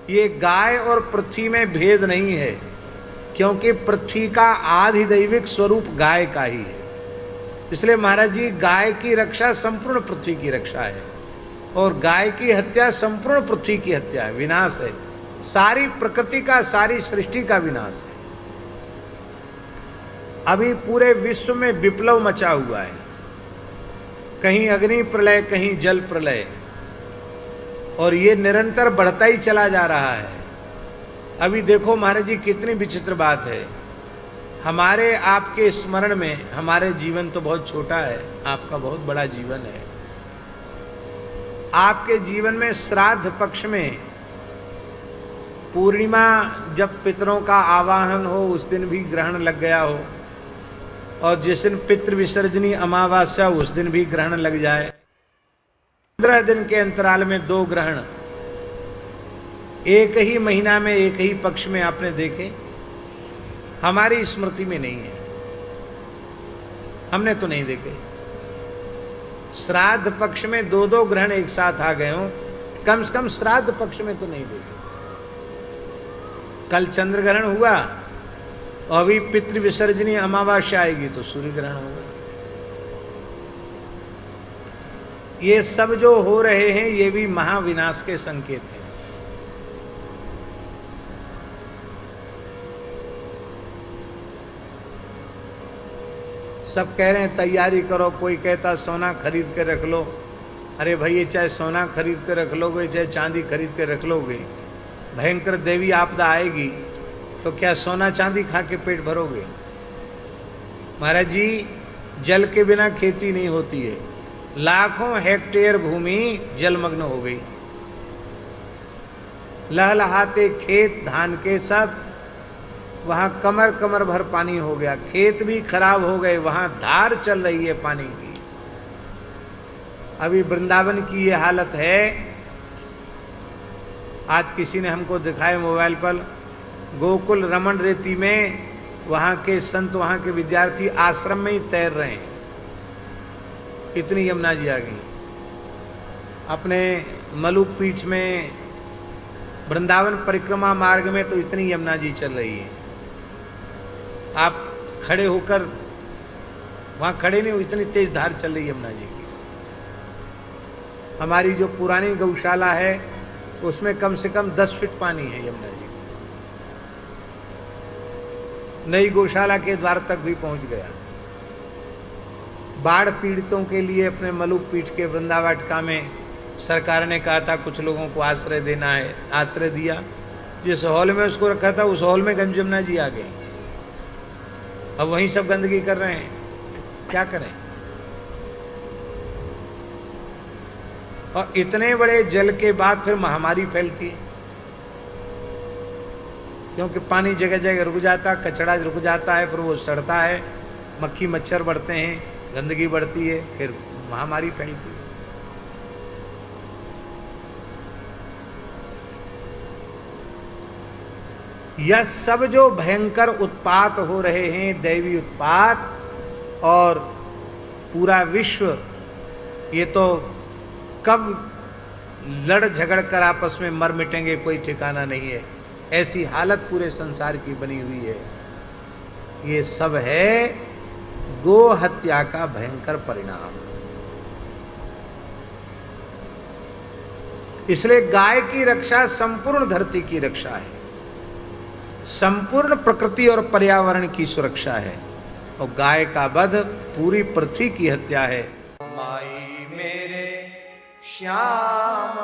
ये गाय और पृथ्वी में भेद नहीं है, क्योंकि पृथ्वी का आधिदैविक स्वरूप गाय का ही है। इसलिए महाराज जी, गाय की रक्षा संपूर्ण पृथ्वी की रक्षा है, और गाय की हत्या संपूर्ण पृथ्वी की हत्या है, विनाश है, सारी प्रकृति का, सारी सृष्टि का विनाश है। अभी पूरे विश्व में विप्लव मचा हुआ है, कहीं अग्नि प्रलय, कहीं जल प्रलय, और ये निरंतर बढ़ता ही चला जा रहा है। अभी देखो महाराज जी, कितनी विचित्र बात है। हमारे आपके स्मरण में, हमारे जीवन तो बहुत छोटा है, आपका बहुत बड़ा जीवन है। आपके जीवन में श्राद्ध पक्ष में पूर्णिमा, जब पितरों का आवाहन हो उस दिन भी ग्रहण लग गया हो, और जिस दिन पितृ विसर्जनी अमावस्या उस दिन भी ग्रहण लग जाए। 15 दिन के अंतराल में 2 ग्रहण एक ही महीना में, एक ही पक्ष में आपने देखे? हमारी स्मृति में नहीं है, हमने तो नहीं देखे। श्राद्ध पक्ष में 2-2 ग्रहण एक साथ आ गए हों, कम से कम श्राद्ध पक्ष में तो नहीं देखे। कल चंद्र ग्रहण हुआ, और अभी पितृ विसर्जनी अमावस्या आएगी तो सूर्य ग्रहण होगा। ये सब जो हो रहे हैं, ये भी महाविनाश के संकेत हैं। सब कह रहे हैं तैयारी करो, कोई कहता सोना खरीद के रख लो। अरे भाई, ये चाहे सोना खरीद के रख लोगे, चाहे चांदी खरीद के रख लोगे, भयंकर देवी आपदा आएगी तो क्या सोना चांदी खा के पेट भरोगे? महाराज जी, जल के बिना खेती नहीं होती है। लाखों हेक्टेयर भूमि जलमग्न हो गई, लहलहाते खेत धान के सब, वहां कमर कमर भर पानी हो गया, खेत भी खराब हो गए, वहां धार चल रही है पानी की। अभी वृंदावन की ये हालत है। आज किसी ने हमको दिखाया मोबाइल पर, गोकुल रमन रेती में वहां के संत, वहां के विद्यार्थी आश्रम में ही तैर रहे हैं, इतनी यमुना जी आ गई। अपने मलुक पीठ में, वृंदावन परिक्रमा मार्ग में तो इतनी यमुना जी चल रही है। आप खड़े होकर, वहां खड़े नहीं हो, इतनी तेज धार चल रही है यमुना जी की। हमारी जो पुरानी गौशाला है उसमें कम से कम 10 फीट पानी है यमुना जी। नई गौशाला के द्वार तक भी पहुंच गया। बाढ़ पीड़ितों के लिए अपने मलुक पीठ के वृंदावाटिका में सरकार ने कहा था कुछ लोगों को आश्रय देना है, आश्रय दिया। जिस हॉल में उसको रखा था उस हॉल में गंज यमुना जी आ गई। अब वहीं सब गंदगी कर रहे हैं, क्या करें? और इतने बड़े जल के बाद फिर महामारी फैलती है, क्योंकि पानी जगह जगह रुक जाता, कचरा रुक जाता है, फिर वो सड़ता है, मक्खी मच्छर बढ़ते हैं, गंदगी बढ़ती है, फिर महामारी फैलती है। यह सब जो भयंकर उत्पात हो रहे हैं, दैवी उत्पात, और पूरा विश्व, ये तो कब लड़ झगड़ कर आपस में मर मिटेंगे कोई ठिकाना नहीं है। ऐसी हालत पूरे संसार की बनी हुई है। ये सब है गो हत्या का भयंकर परिणाम। इसलिए गाय की रक्षा संपूर्ण धरती की रक्षा है, संपूर्ण प्रकृति और पर्यावरण की सुरक्षा है, और गाय का वध पूरी पृथ्वी की हत्या है। माई मेरे श्याम